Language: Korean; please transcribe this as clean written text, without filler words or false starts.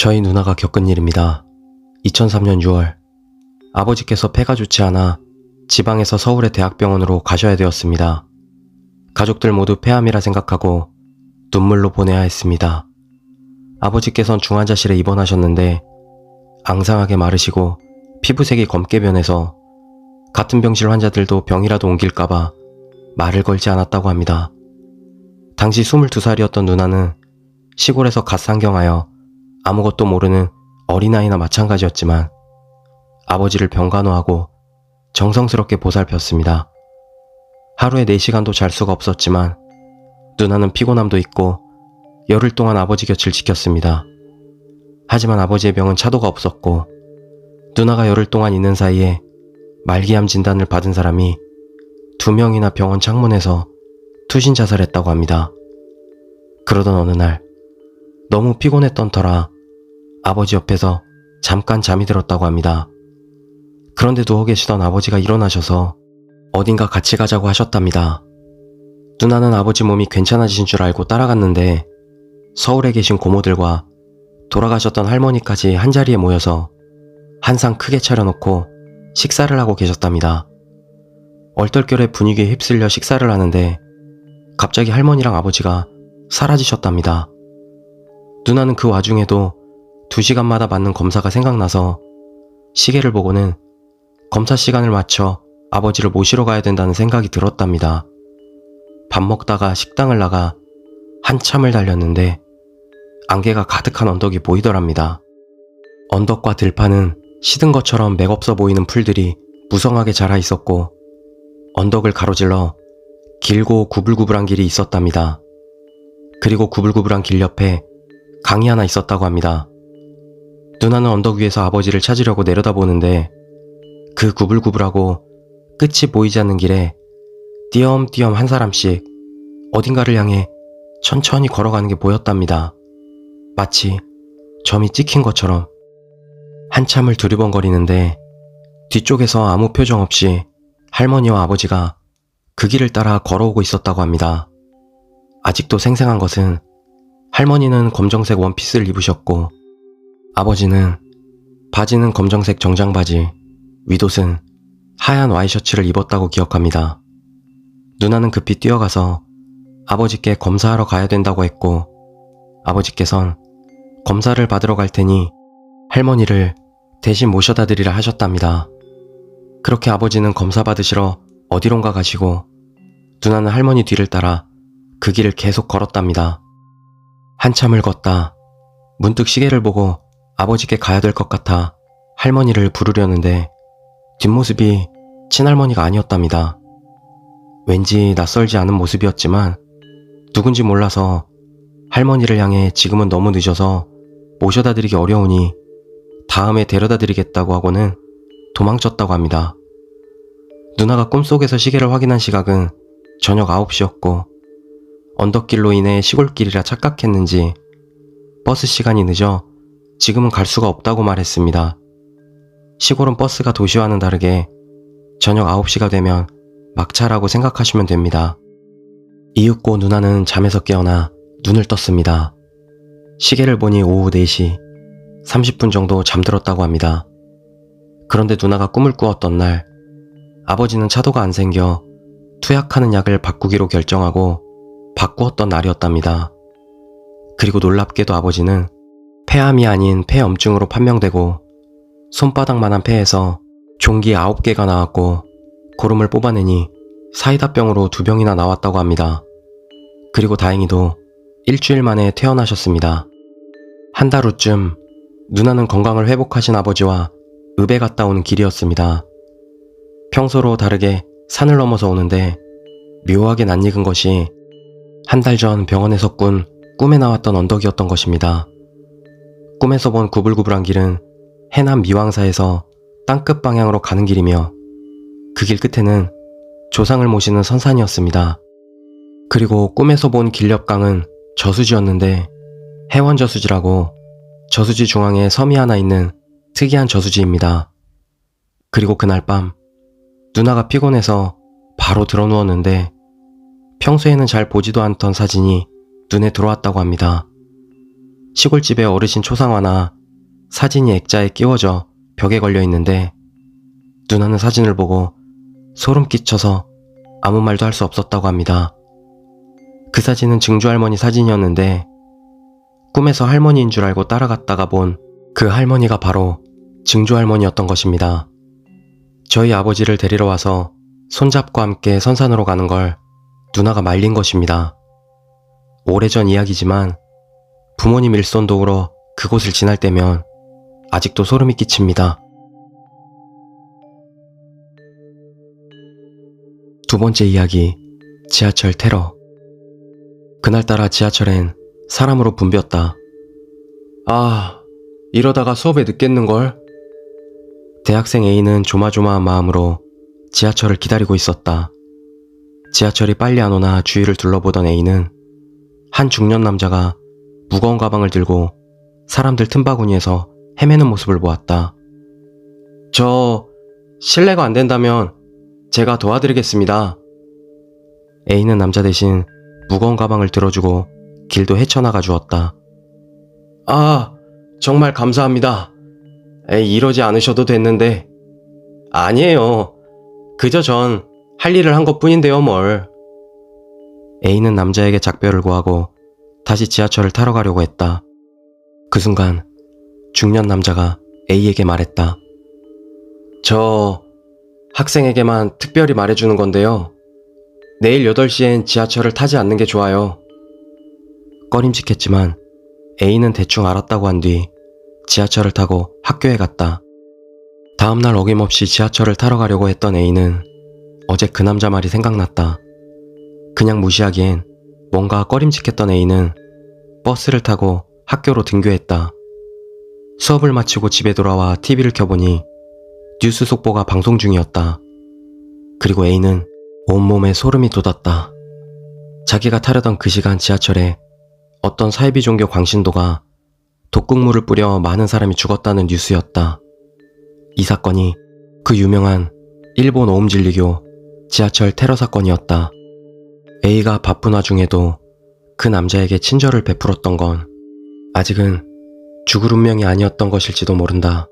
저희 누나가 겪은 일입니다. 2003년 6월, 아버지께서 폐가 좋지 않아 지방에서 서울의 대학병원으로 가셔야 되었습니다. 가족들 모두 폐암이라 생각하고 눈물로 보내야 했습니다. 아버지께선 중환자실에 입원하셨는데 앙상하게 마르시고 피부색이 검게 변해서 같은 병실 환자들도 병이라도 옮길까봐 말을 걸지 않았다고 합니다. 당시 22살이었던 누나는 시골에서 갓 상경하여 아무것도 모르는 어린아이나 마찬가지였지만 아버지를 병간호하고 정성스럽게 보살폈습니다. 하루에 4시간도 잘 수가 없었지만 누나는 피곤함도 있고 열흘 동안 아버지 곁을 지켰습니다. 하지만 아버지의 병은 차도가 없었고 누나가 열흘 동안 있는 사이에 말기암 진단을 받은 사람이 2명이나 병원 창문에서 투신 자살했다고 합니다. 그러던 어느 날 너무 피곤했던 터라 아버지 옆에서 잠깐 잠이 들었다고 합니다. 그런데 누워 계시던 아버지가 일어나셔서 어딘가 같이 가자고 하셨답니다. 누나는 아버지 몸이 괜찮아지신 줄 알고 따라갔는데 서울에 계신 고모들과 돌아가셨던 할머니까지 한자리에 모여서 한상 크게 차려놓고 식사를 하고 계셨답니다. 얼떨결에 분위기에 휩쓸려 식사를 하는데 갑자기 할머니랑 아버지가 사라지셨답니다. 누나는 그 와중에도 2시간마다 받는 검사가 생각나서 시계를 보고는 검사 시간을 맞춰 아버지를 모시러 가야 된다는 생각이 들었답니다. 밥 먹다가 식당을 나가 한참을 달렸는데 안개가 가득한 언덕이 보이더랍니다. 언덕과 들판은 시든 것처럼 맥없어 보이는 풀들이 무성하게 자라 있었고 언덕을 가로질러 길고 구불구불한 길이 있었답니다. 그리고 구불구불한 길 옆에 강이 하나 있었다고 합니다. 누나는 언덕 위에서 아버지를 찾으려고 내려다보는데 그 구불구불하고 끝이 보이지 않는 길에 띄엄띄엄 한 사람씩 어딘가를 향해 천천히 걸어가는 게 보였답니다. 마치 점이 찍힌 것처럼. 한참을 두리번거리는데 뒤쪽에서 아무 표정 없이 할머니와 아버지가 그 길을 따라 걸어오고 있었다고 합니다. 아직도 생생한 것은 할머니는 검정색 원피스를 입으셨고 아버지는 바지는 검정색 정장바지, 윗옷은 하얀 와이셔츠를 입었다고 기억합니다. 누나는 급히 뛰어가서 아버지께 검사하러 가야 된다고 했고 아버지께선 검사를 받으러 갈 테니 할머니를 대신 모셔다 드리라 하셨답니다. 그렇게 아버지는 검사 받으시러 어디론가 가시고 누나는 할머니 뒤를 따라 그 길을 계속 걸었답니다. 한참을 걷다 문득 시계를 보고 아버지께 가야 될 것 같아 할머니를 부르려는데 뒷모습이 친할머니가 아니었답니다. 왠지 낯설지 않은 모습이었지만 누군지 몰라서 할머니를 향해 지금은 너무 늦어서 모셔다 드리기 어려우니 다음에 데려다 드리겠다고 하고는 도망쳤다고 합니다. 누나가 꿈속에서 시계를 확인한 시각은 저녁 9시였고 언덕길로 인해 시골길이라 착각했는지 버스 시간이 늦어 지금은 갈 수가 없다고 말했습니다. 시골은 버스가 도시와는 다르게 저녁 9시가 되면 막차라고 생각하시면 됩니다. 이윽고 누나는 잠에서 깨어나 눈을 떴습니다. 시계를 보니 오후 4시 30분 정도 잠들었다고 합니다. 그런데 누나가 꿈을 꾸었던 날 아버지는 차도가 안 생겨 투약하는 약을 바꾸기로 결정하고 바꾸었던 날이었답니다. 그리고 놀랍게도 아버지는 폐암이 아닌 폐염증으로 판명되고 손바닥만한 폐에서 종기 9개가 나왔고 고름을 뽑아내니 사이다병으로 2병이나 나왔다고 합니다. 그리고 다행히도 일주일 만에 퇴원하셨습니다. 한 달 후쯤 누나는 건강을 회복하신 아버지와 읍에 갔다 오는 길이었습니다. 평소로 다르게 산을 넘어서 오는데 묘하게 낯익은 것이 한 달 전 병원에서 꾼 꿈에 나왔던 언덕이었던 것입니다. 꿈에서 본 구불구불한 길은 해남 미왕사에서 땅끝 방향으로 가는 길이며 그 길 끝에는 조상을 모시는 선산이었습니다. 그리고 꿈에서 본 길 옆 강은 저수지였는데 해원저수지라고 저수지 중앙에 섬이 하나 있는 특이한 저수지입니다. 그리고 그날 밤 누나가 피곤해서 바로 시골집에 어르신 초상화나 사진이 액자에 끼워져 벽에 걸려 있는데 누나는 사진을 보고 소름 끼쳐서 아무 말도 할 수 없었다고 합니다. 그 사진은 증조 할머니 사진이었는데 꿈에서 할머니인 줄 알고 따라갔다가 본 그 할머니가 바로 증조 할머니였던 것입니다. 저희 아버지를 데리러 와서 손잡고 함께 선산으로 가는 걸 누나가 말린 것입니다. 오래전 이야기지만 부모님 일손도우러 그곳을 지날 때면 아직도 소름이 끼칩니다. 두 번째 이야기, 지하철 테러. 그날따라 지하철엔 사람으로 붐볐다. 이러다가 수업에 늦겠는걸? 대학생 A는 조마조마한 마음으로 지하철을 기다리고 있었다. 지하철이 빨리 안 오나 주위를 둘러보던 A는 한 중년 남자가 무거운 가방을 들고 사람들 틈바구니에서 헤매는 모습을 보았다. 실례가 안 된다면 제가 도와드리겠습니다. A는 남자 대신 무거운 가방을 들어주고 길도 헤쳐나가 주었다. 정말 감사합니다. 이러지 않으셔도 됐는데. 아니에요. 그저 전 할 일을 한 것뿐인데요, 뭘. A는 남자에게 작별을 구하고 다시 지하철을 타러 가려고 했다. 그 순간 중년 남자가 A에게 말했다. 저 학생에게만 특별히 말해주는 건데요. 내일 8시엔 지하철을 타지 않는 게 좋아요. 꺼림칙했지만 A는 대충 알았다고 한 뒤 지하철을 타고 학교에 갔다. 다음날 어김없이 지하철을 타러 가려고 했던 A는 어제 그 남자 말이 생각났다. 그냥 무시하기엔 뭔가 꺼림칙했던 A는 버스를 타고 학교로 등교했다. 수업을 마치고 집에 돌아와 TV를 켜보니 뉴스 속보가 방송 중이었다. 그리고 A는 온몸에 소름이 돋았다. 자기가 타려던 그 시간 지하철에 어떤 사이비 종교 광신도가 독극물을 뿌려 많은 사람이 죽었다는 뉴스였다. 이 사건이 그 유명한 일본 오음진리교 지하철 테러 사건이었다. A가 바쁜 와중에도 그 남자에게 친절을 베풀었던 건 아직은 죽을 운명이 아니었던 것일지도 모른다.